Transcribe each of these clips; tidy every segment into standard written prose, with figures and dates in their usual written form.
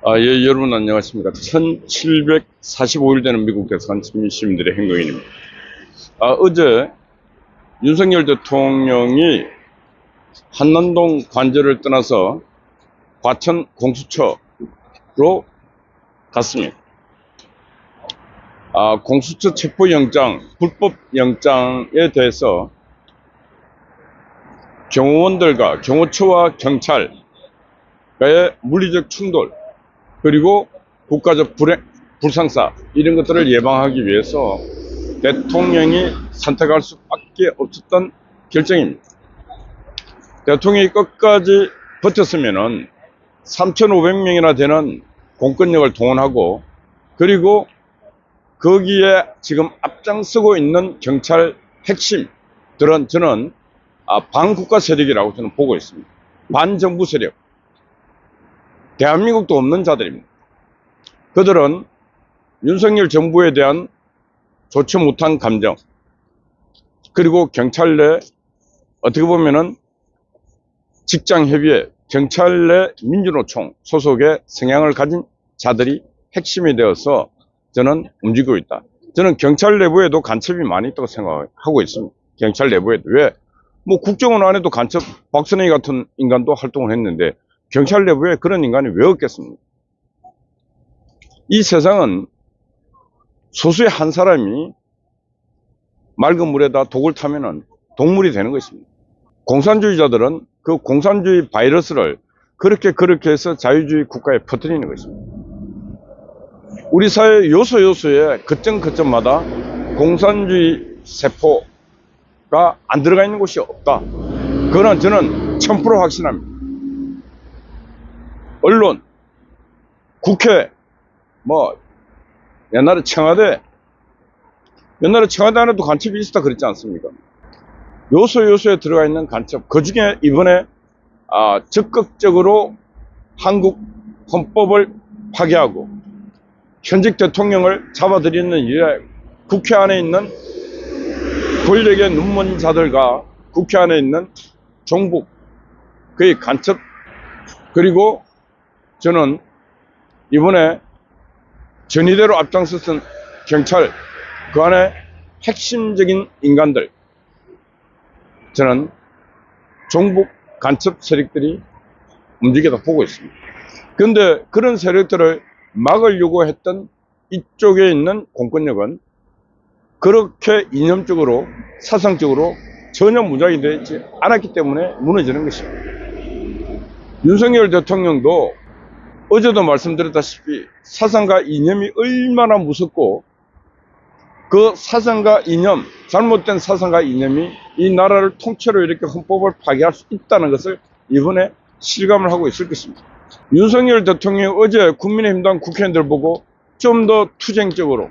예, 여러분 안녕하십니까. 1745일 되는 미국 대선 시민들의 행동인입니다. 어제 윤석열 대통령이 한남동 관저를 떠나서 과천 공수처로 갔습니다. 공수처 체포영장, 불법영장에 대해서 경호원들과 경호처와 경찰의 물리적 충돌, 그리고 국가적 불상사 이런 것들을 예방하기 위해서 대통령이 선택할 수밖에 없었던 결정입니다. 대통령이 끝까지 버텼으면은 3,500명이나 되는 공권력을 동원하고, 그리고 거기에 지금 앞장서고 있는 경찰 핵심들은 저는 반국가 세력이라고 저는 보고 있습니다. 반정부 세력. 대한민국도 없는 자들입니다. 그들은 윤석열 정부에 대한 좋지 못한 감정, 그리고 경찰 내 어떻게 보면은 직장협의회, 경찰 내 민주노총 소속의 성향을 가진 자들이 핵심이 되어서 저는 움직이고 있다. 저는 경찰 내부에도 간첩이 많이 있다고 생각하고 있습니다. 경찰 내부에도. 왜? 뭐 국정원 안에도 간첩 박선희 같은 인간도 활동을 했는데 경찰 내부에 그런 인간이 왜 없겠습니까? 이 세상은 소수의 한 사람이 맑은 물에다 독을 타면은 동물이 되는 것입니다. 공산주의자들은 그 공산주의 바이러스를 그렇게 해서 자유주의 국가에 퍼뜨리는 것입니다. 우리 사회 요소요소에 거점마다 공산주의 세포가 안 들어가 있는 곳이 없다. 그거는 저는 1000% 확신합니다. 언론, 국회, 옛날에 청와대 안에도 간첩이 있었다 그랬지 않습니까? 요소요소에 들어가 있는 간첩, 그 중에 이번에 적극적으로 한국 헌법을 파괴하고 현직 대통령을 잡아들이는 일에 국회 안에 있는 권력의 눈먼 자들과 국회 안에 있는 종북, 그의 간첩, 그리고 저는 이번에 전위대로 앞장섰던 경찰, 그 안에 핵심적인 인간들, 저는 종북 간첩 세력들이 움직이다 보고 있습니다. 그런데 그런 세력들을 막으려고 했던 이쪽에 있는 공권력은 그렇게 이념적으로, 사상적으로 전혀 무장이 되지 않았기 때문에 무너지는 것입니다. 윤석열 대통령도 어제도 말씀드렸다시피 사상과 이념이 얼마나 무섭고, 그 사상과 이념, 잘못된 사상과 이념이 이 나라를 통째로 이렇게 헌법을 파괴할 수 있다는 것을 이번에 실감을 하고 있을 것입니다. 윤석열 대통령이 어제 국민의힘당 국회의원들 보고 좀 더 투쟁적으로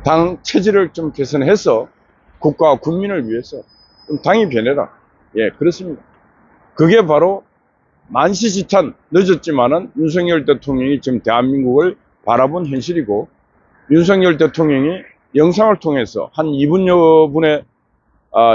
당 체질을 좀 개선해서 국가와 국민을 위해서 좀 당이 변해라. 예, 그렇습니다. 그게 바로 만시지탄, 늦었지만은 윤석열 대통령이 지금 대한민국을 바라본 현실이고, 윤석열 대통령이 영상을 통해서 한 2분여 분의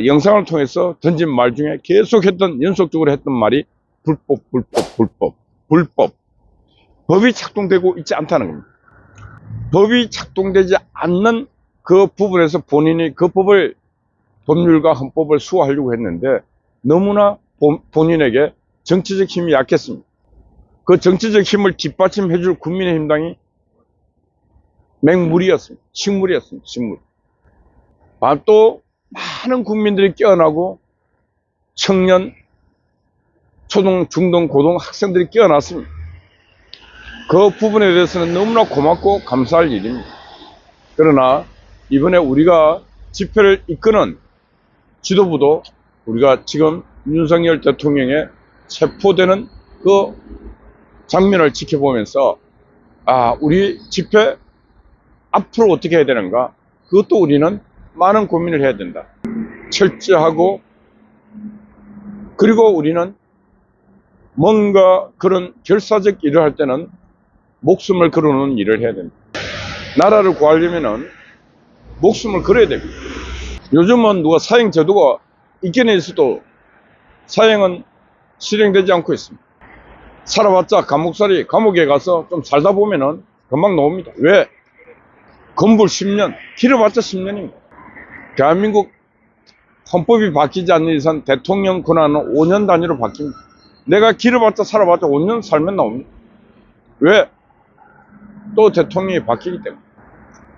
영상을 통해서 던진 말 중에 연속적으로 했던 말이 불법. 법이 작동되고 있지 않다는 겁니다. 법이 작동되지 않는 그 부분에서 본인이 그 법률과 헌법을 수호하려고 했는데 너무나 본인에게 정치적 힘이 약했습니다. 그 정치적 힘을 뒷받침해줄 국민의힘당이 맹물이었습니다. 식물이었습니다. 식물. 또 많은 국민들이 깨어나고 청년, 초등, 중등, 고등 학생들이 깨어났습니다. 그 부분에 대해서는 너무나 고맙고 감사할 일입니다. 그러나 이번에 우리가 집회를 이끄는 지도부도 우리가 지금 윤석열 대통령의 체포되는 그 장면을 지켜보면서 우리 집회 앞으로 어떻게 해야 되는가, 그것도 우리는 많은 고민을 해야 된다. 철저하고, 그리고 우리는 뭔가 그런 결사적 일을 할 때는 목숨을 걸어놓는 일을 해야 된다. 나라를 구하려면은 목숨을 걸어야 됩니다. 요즘은 누가 사형 제도가 있긴 있어도 사형은 실행되지 않고 있습니다. 살아봤자 감옥살이, 감옥에 가서 좀 살다 보면은 금방 나옵니다. 왜? 건불 10년, 길어봤자 10년입니다. 대한민국 헌법이 바뀌지 않는 이상 대통령 권한은 5년 단위로 바뀝니다. 내가 길어봤자 살아봤자 5년 살면 나옵니다. 왜? 또 대통령이 바뀌기 때문에.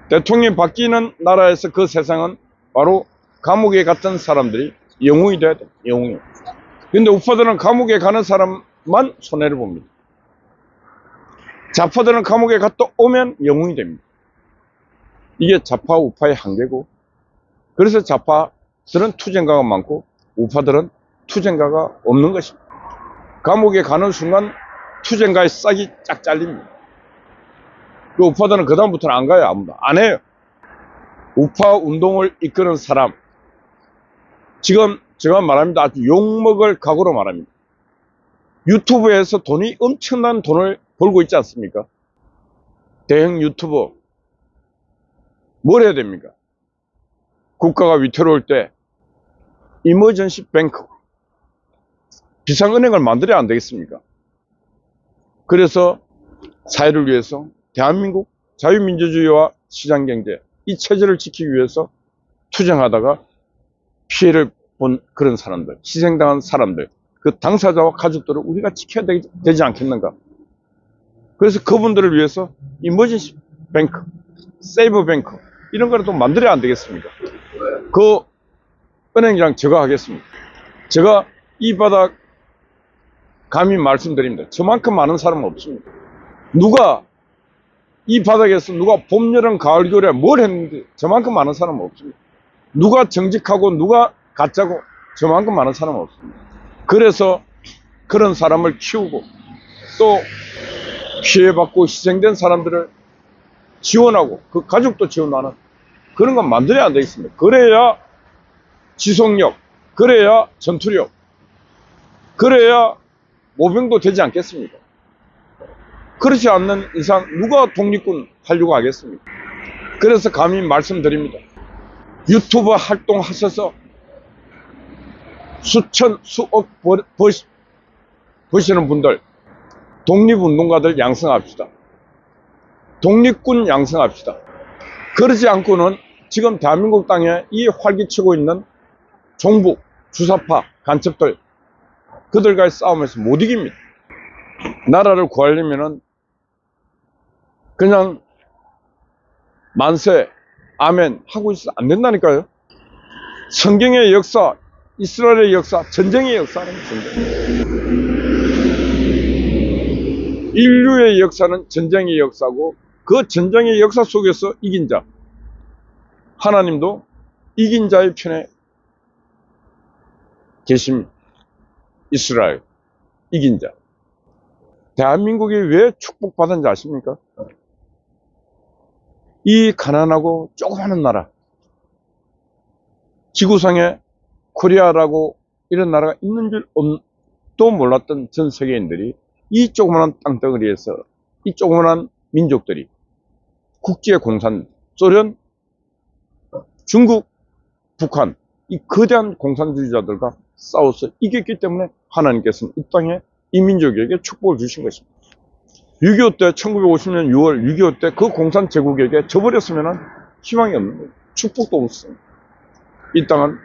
대통령이 바뀌는 나라에서 그 세상은 바로 감옥에 갔던 사람들이 영웅이 돼야 돼. 영웅이. 근데 우파들은 감옥에 가는 사람만 손해를 봅니다. 좌파들은 감옥에 갔다 오면 영웅이 됩니다. 이게 좌파 우파의 한계고, 그래서 좌파들은 투쟁가가 많고 우파들은 투쟁가가 없는 것입니다. 감옥에 가는 순간 투쟁가의 싹이 쫙 잘립니다. 그 우파들은 그 다음부터는 안 가요. 아무도 안 해요. 우파 운동을 이끄는 사람, 지금 제가 말합니다. 아주 욕먹을 각오로 말합니다. 유튜브에서 엄청난 돈을 벌고 있지 않습니까? 대형 유튜버 뭘 해야 됩니까? 국가가 위태로울 때 이머전시 뱅크, 비상은행을 만들어야 안 되겠습니까? 그래서 사회를 위해서 대한민국 자유민주주의와 시장경제, 이 체제를 지키기 위해서 투쟁하다가 피해를 본 그런 사람들, 희생당한 사람들, 그 당사자와 가족들을 우리가 지켜야 되지 않겠는가? 그래서 그분들을 위해서 이머전시 뱅크, 세이브 뱅크, 이런 거를 또 만들어야 안 되겠습니까? 그 은행장 제가 하겠습니다. 제가 이 바닥 감히 말씀드립니다. 저만큼 많은 사람은 없습니다. 누가 이 바닥에서 누가 봄, 여름, 가을, 겨울에 뭘 했는지 저만큼 많은 사람은 없습니다. 누가 정직하고 누가 가짜고 저만큼 많은 사람은 없습니다. 그래서 그런 사람을 키우고 또 피해받고 희생된 사람들을 지원하고 그 가족도 지원하는 그런 건 만들어야 안 되겠습니다. 그래야 지속력, 그래야 전투력, 그래야 모병도 되지 않겠습니까? 그렇지 않는 이상 누가 독립군 하려고 하겠습니까? 그래서 감히 말씀드립니다. 유튜브 활동하셔서 수천, 수억 버시는 분들, 독립운동가들 양성합시다. 독립군 양성합시다. 그러지 않고는 지금 대한민국 땅에 이 활기치고 있는 종북, 주사파, 간첩들, 그들과의 싸움에서 못 이깁니다. 나라를 구하려면은 그냥 만세, 아멘 하고 있어도 안 된다니까요. 성경의 역사, 이스라엘의 역사, 전쟁의 역사는 전쟁. 인류의 역사는 전쟁의 역사고 그 전쟁의 역사 속에서 이긴 자, 하나님도 이긴 자의 편에 계십니다. 이스라엘, 이긴 자. 대한민국이 왜 축복받은지 아십니까? 이 가난하고 조그마한 나라, 지구상에 코리아라고 이런 나라가 있는 줄도 몰랐던 전 세계인들이 이 조그마한 땅덩어리에서 이 조그마한 민족들이 국제 공산, 소련, 중국, 북한, 이 거대한 공산주의자들과 싸워서 이겼기 때문에 하나님께서는 이 땅에 이 민족에게 축복을 주신 것입니다. 6.25 때, 1950년 6월 6.25 때 그 공산 제국에게 져버렸으면 희망이 없는 거예요. 축복도 없습니다. 이 땅은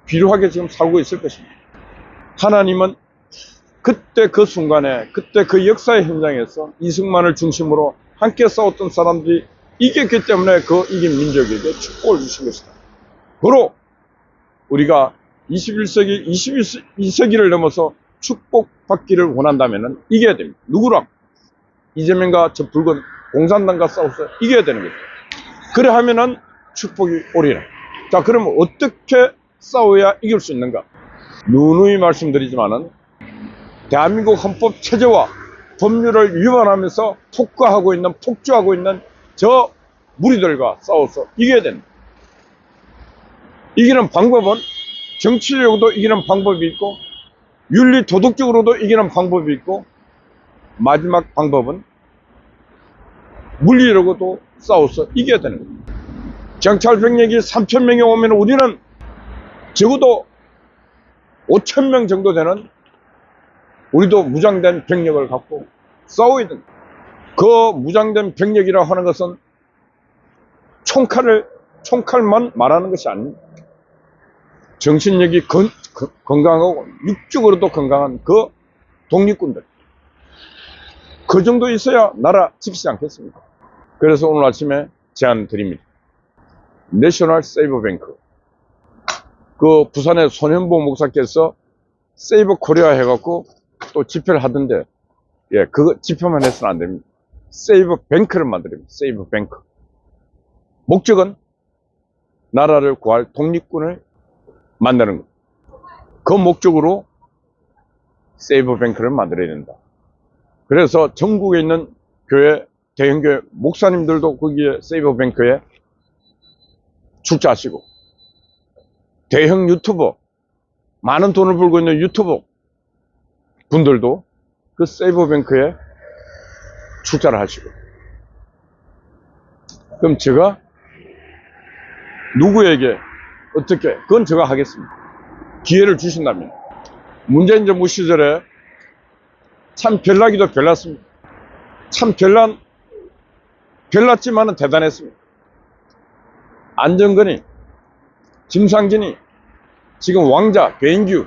비료하게 지금 살고 있을 것입니다. 하나님은 그때 그 순간에, 그때 그 역사의 현장에서 이승만을 중심으로 함께 싸웠던 사람들이 이겼기 때문에 그 이긴 민족에게 축복을 주신 것이다. 바로 우리가 21세기, 22세기를 넘어서 축복받기를 원한다면 이겨야 됩니다. 누구랑? 이재명과 저 붉은 공산당과 싸워서 이겨야 되는 거죠. 그래 하면은 축복이 오리라. 자, 그러면 어떻게 싸워야 이길 수 있는가? 누누이 말씀드리지만은 대한민국 헌법 체제와 법률을 위반하면서 폭주하고 있는 저 무리들과 싸워서 이겨야 됩니다. 이기는 방법은 정치력으로도 이기는 방법이 있고 윤리 도덕적으로도 이기는 방법이 있고 마지막 방법은 물리력으로도 싸워서 이겨야 되는 겁니다. 경찰 병력이 3,000명이 오면 우리는 적어도 5,000명 정도 되는 우리도 무장된 병력을 갖고 싸워야 된다. 그 무장된 병력이라 하는 것은 총칼만 말하는 것이 아닙니다. 정신력이 건강하고 육적으로도 건강한 그 독립군들. 그 정도 있어야 나라 지키지 않겠습니까? 그래서 오늘 아침에 제안 드립니다. 내셔널 세이버 뱅크. 그 부산의 손현보 목사께서 세이버 코리아 해갖고 또 집회를 하던데, 예, 그거 집회만 해서는 안 됩니다. 세이버 뱅크를 만들어야 됩니다. 세이버 뱅크. 목적은 나라를 구할 독립군을 만드는 것. 그 목적으로 세이버 뱅크를 만들어야 된다. 그래서 전국에 있는 교회, 대형교회 목사님들도 거기에 세이버 뱅크에 출자하시고, 대형 유튜버, 많은 돈을 벌고 있는 유튜버 분들도 그 세이버 뱅크에 출자를 하시고. 그럼 제가 누구에게 어떻게, 그건 제가 하겠습니다. 기회를 주신다면. 문재인 정부 시절에 참 별나기도 별났습니다. 참 별났지만은 대단했습니다. 안정근이, 김상진이, 지금 왕자, 배인규,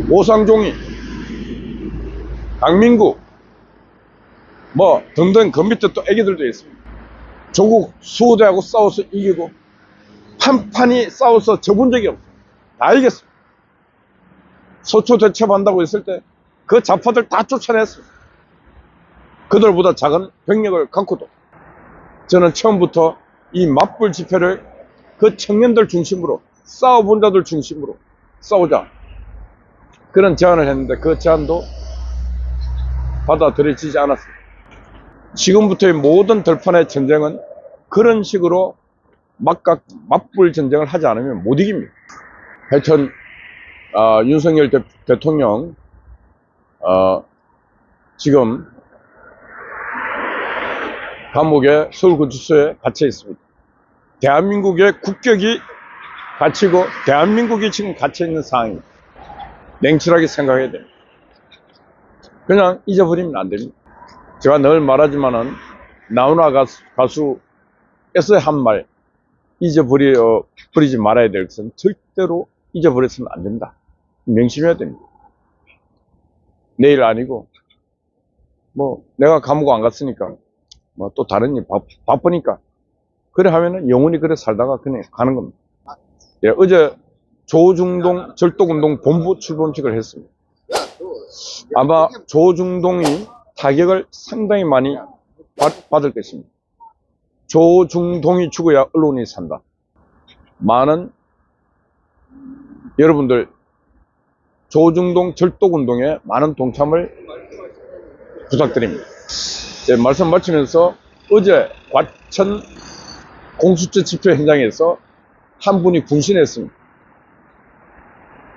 오상종이, 강민구, 뭐 등등 그 밑에 또 애기들도 있습니다. 조국 수호대하고 싸워서 이기고 판판이 싸워서 져본 적이 없어요. 다 이겼습니다. 소초 대첩한다고 했을 때 그 좌파들 다 쫓아냈습니다. 그들보다 작은 병력을 갖고도 저는 처음부터 이 맞불 집회를 그 청년들 중심으로, 싸워본 자들 중심으로 싸우자, 그런 제안을 했는데 그 제안도 받아들여지지 않았습니다. 지금부터의 모든 들판의 전쟁은 그런 식으로 맞불 전쟁을 하지 않으면 못 이깁니다. 하여튼 윤석열 대통령 지금 감옥에 서울구치소에 갇혀 있습니다. 대한민국의 국격이 갇히고 대한민국이 지금 갇혀 있는 상황입니다. 냉철하게 생각해야 됩니다. 그냥 잊어버리면 안 됩니다. 제가 늘 말하지만은 나훈아 가수에서 한 말, 잊어버리지 말아야 될 것은 절대로 잊어버려서는 안 된다. 명심해야 됩니다. 내일 아니고, 뭐 내가 감옥 안 갔으니까 뭐 또 다른 일 바쁘니까 그래 하면은 영원히 그래 살다가 그냥 가는 겁니다. 예, 어제 조중동 절독운동 본부 출범식을 했습니다. 아마 조중동이 타격을 상당히 많이 받을 것입니다. 조중동이 죽어야 언론이 산다. 많은 여러분들 조중동 절독운동에 많은 동참을 부탁드립니다. 네, 말씀 마치면서 어제 과천 공수처 집회 현장에서 한 분이 분신했습니다.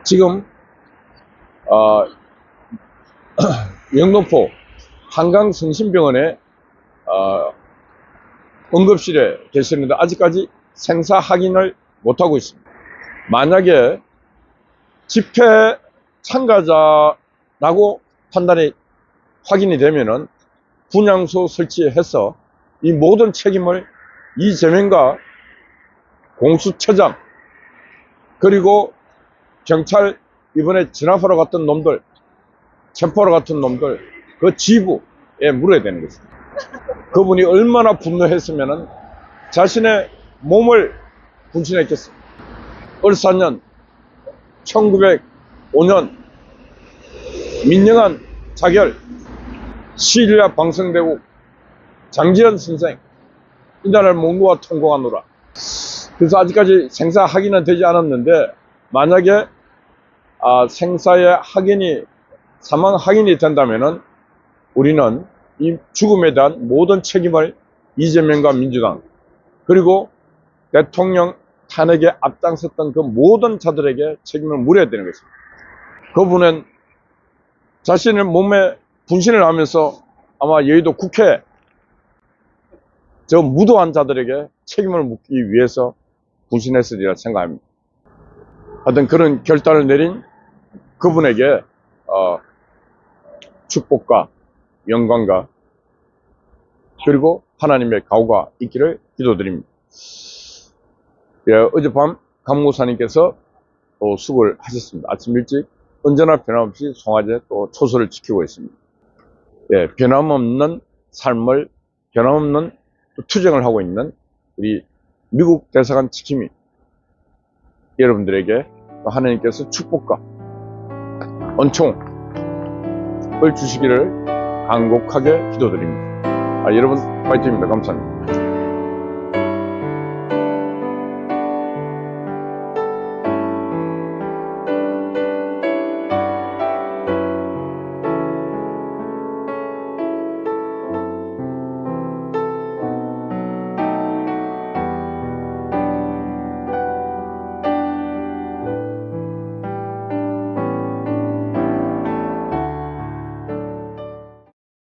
지금 영등포 한강성심병원에 응급실에 계시는데 아직까지 생사 확인을 못하고 있습니다. 만약에 집회 참가자라고 판단이 확인이 되면은 분향소 설치해서 이 모든 책임을 이재명과 공수처장 그리고 경찰 이번에 진압하러 갔던 놈들, 체포하러 갔던 놈들 그 지부에 물어야 되는 것입니다. 그분이 얼마나 분노했으면은 자신의 몸을 분신했겠습니다. 을사년 1905년 민영한 자결 시리아 방성대국 장지현 선생 이날을 목놓아 통곡하노라. 그래서 아직까지 생사 확인은 되지 않았는데 만약에 생사의 확인이 사망 확인이 된다면은 우리는 이 죽음에 대한 모든 책임을 이재명과 민주당 그리고 대통령 탄핵에 앞장섰던 그 모든 자들에게 책임을 물어야 되는 것입니다. 그분은 자신의 몸에 분신을 하면서 아마 여의도 국회 저 무도한 자들에게 책임을 묻기 위해서 분신했으리라 생각합니다. 하여튼 그런 결단을 내린 그분에게 축복과 영광과 그리고 하나님의 가호가 있기를 기도드립니다. 예, 어젯밤 강목사님께서 또 수고를 하셨습니다. 아침 일찍 언제나 변함없이 송화제 또 초소를 지키고 있습니다. 예, 변함없는 삶을, 변함없는 또 투쟁을 하고 있는 우리 미국 대사관 지킴이 여러분들에게 또 하나님께서 축복과 은총을 주시기를 간곡하게 기도드립니다. 여러분 파이팅입니다. 감사합니다.